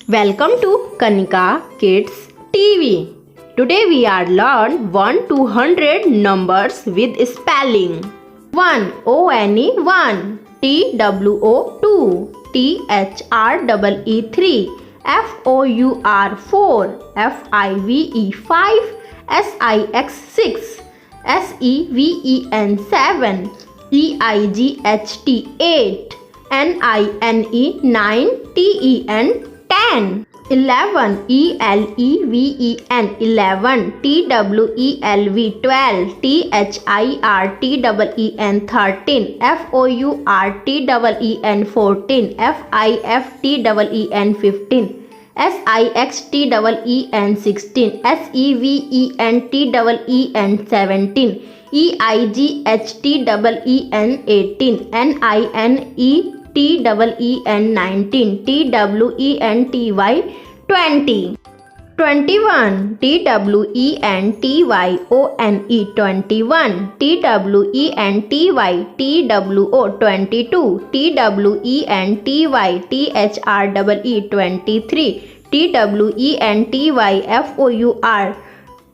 Welcome to Kanika Kids TV. Today we are learn 1 to 100 numbers with spelling. 1 O-N-E 1, T-W-O 2, T-H-R-E-E 3, F-O-U-R 4, F-I-V-E 5, S-I-X 6, S-E-V-E-N 7, E-I-G-H-T 8, N-I-N-E 9, T-E-N 10, 11 E-L-E-V-E-N 11, T-W-E-L-V 12, T-H-I-R-T-E-E-N 13, F-O-U-R-T-E-E-N 14, F-I-F-T-E-E-N 15, S-I-X-T-E-E-N 16, S-E-V-E-N-T-E-E-N 17, E-I-G-H-T-E-E-N 18, N-I-N-E-T-E-E-N 19, T-W-E-N-T-Y 20, 21, T-W-E-N-T-Y-O-N-E 21, T-W-E-N-T-Y-T-W-O 22, T-W-E-N-T-Y-T-H-R-E-E 23, T-W-E-N-T-Y-F-O-U-R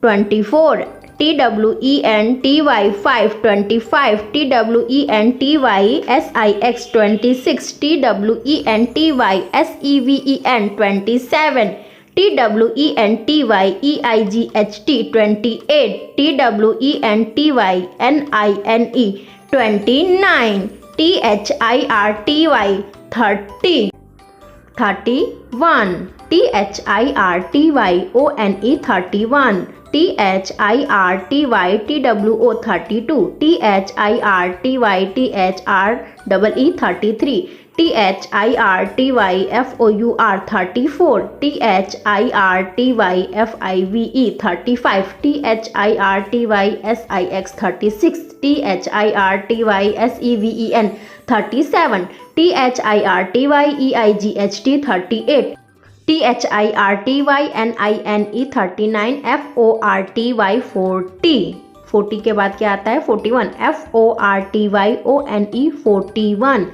24, T-W-E-N-T-Y 5 25, T-W-E-N-T-Y-S-I-X 26, T-W-E-N-T-Y-S-E-V-E-N 27, T-W-E-N-T-Y-E-I-G-H-T 28, T-W-E-N-T-Y-N-I-N-E 29, T-H-I-R-T-Y 30, 31, T-H-I-R-T-Y-O-N-E 31, T-H-I-R-T-Y-T-W-O 32, T-H-I-R-T-Y-T-H-R-E-E 33, T-H-I-R-T-Y-F-O-U-R 34, T-H-I-R-T-Y-F-I-V-E 35, T-H-I-R-T-Y-S-I-X 36, T-H-I-R-T-Y-S-E-V-E-N 37, T-H-I-R-T-Y-E-I-G-H-T 38, T-H-I-R-T-Y-N-I-N-E 39, F-O-R-T-Y 40, 40 के बाद क्या आता है 41, F-O-R-T-Y-O-N-E 41,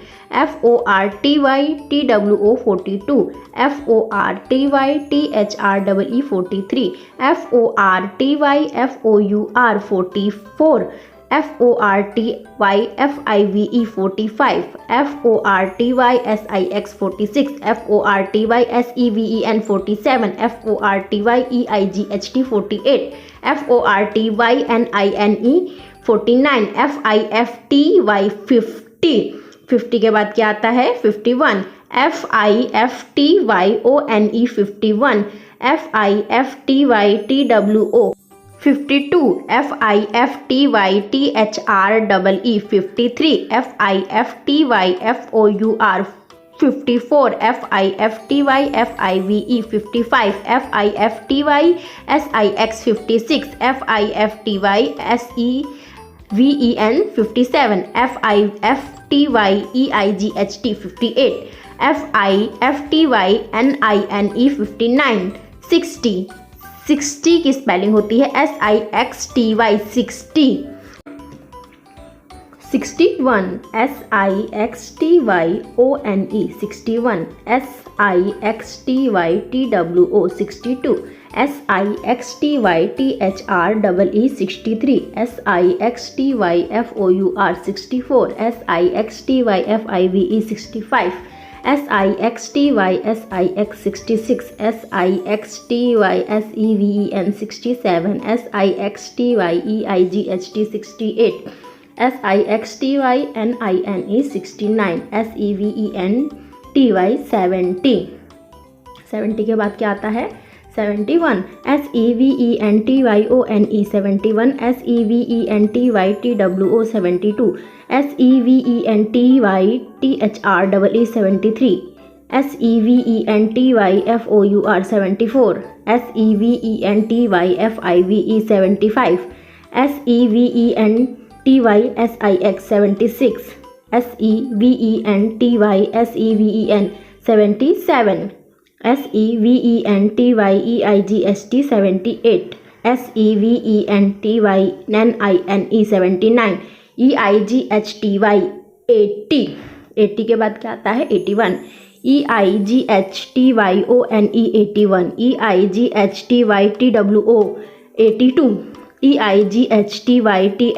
F-O-R-T-Y-T-W-O 42, F-O-R-T-Y-T-H-R-E-E 43, F-O-R-T-Y-F-O-U-R 44, F-O-R-T-Y-F-I-V-E 45, F-O-R-T-Y-S-I-X 46, F-O-R-T-Y-S-E-V-E-N 47, F-O-R-T-Y-E-I-G-H-T 48, F-O-R-T-Y-N-I-N-E 49, F-I-F-T-Y 50, 50 के बाद क्या आता है 51, F-I-F-T-Y-O-N-E 51, F-I-F-T-Y-T-W-O 52, F-I-F-T-Y-T-H-R-E-E 53, F-I-F-T-Y-F-O-U-R 54, F-I-F-T-Y-F-I-V-E 55, F-I-F-T-Y-S-I-X 56, F-I-F-T-Y-S-E-V-E-N 57, F-I-F-T-Y-E-I-G-H-T 58, F-I-F-T-Y-N-I-N-E 59, 60, 60 की स्पेलिंग होती है S-I-X-T-Y 60, 61, S-I-X-T-Y-O-N-E 61, S-I-X-T-Y-T-W-O 62, S-I-X-T-Y-T-H-R-E-E 63, S-I-X-T-Y-F-O-U-R 64, S-I-X-T-Y-F-I-V-E 65, S-I-X-T-Y-S-I-X 66, S-I-X-T-Y-S-E-V-E-N 67, S-I-X-T-Y-E-I-G-H-T 68, S-I-X-T-Y-N-I-N-E 69, S-E-V-E-N-T-Y 70, 70 के बाद क्या आता है 71, S-E-V-E-N-T-Y-O-N-E 71, S-E-V-E-N-T-Y-T-W-O 72, S-E-V-E-N-T-Y-T-H-R-E-E 73, S-E-V-E-N-T-Y-F-O-U-R 74, S-E-V-E-N-T-Y-F-I-V-E 75, S-E-V-E-N-T-Y-S-I-X 76, S-E-V-E-N-T-Y-S-E-V-E-N 77, S-E-V-E-N-T-Y-E-I-G-H-T 78, S-E-V-E-N-T-Y-N-I-N-E 79, E-I-G-H-T-Y 80, 80 के बाद क्या आता है 81, EIGHTYONE 81, EIGHTYTWO 82, EIGHTYTHREE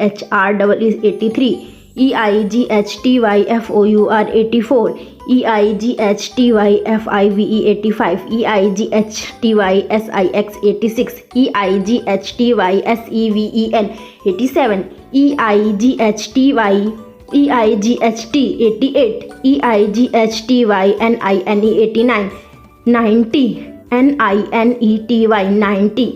83, EIGHTYFOUR 84, EIGHTYFIVE 85, EIGHTYSIX 86, EIGHTYSEVEN 87, EIGHT 88, EIGHTYNINE 89, 90, NINETY 90।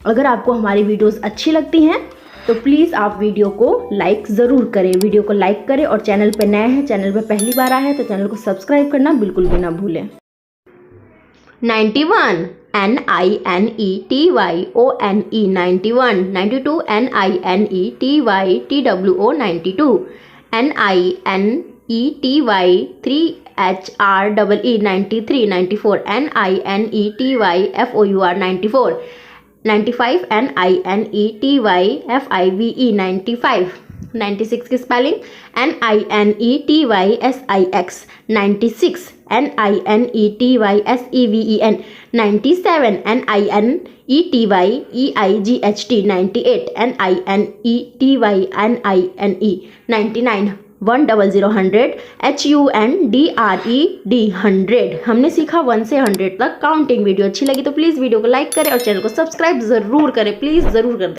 अगर आपको हमारी वीडियोस अच्छी लगती हैं तो प्लीज़ आप वीडियो को लाइक ज़रूर करें। वीडियो को लाइक करें और चैनल पे नए हैं, चैनल पे पहली बार आए हैं तो चैनल को सब्सक्राइब करना बिल्कुल भी ना भूलें। 91, NINETYONE 91, 92, NINETYTWO 92, NINETY3HREE 93, 94, NINETYFOUR 94, 95, NINETYFIVE 95, 96 की spelling NINETYSIX 96, NINETYSEVEN 97, NINETYEIGHT 98, NINETYNINE 99, 100, 100, HUNDRED 100। हमने सीखा 1 से 100 तक काउंटिंग। वीडियो अच्छी लगी तो प्लीज़ वीडियो को लाइक करें और चैनल को सब्सक्राइब ज़रूर करें, प्लीज़ ज़रूर कर दें।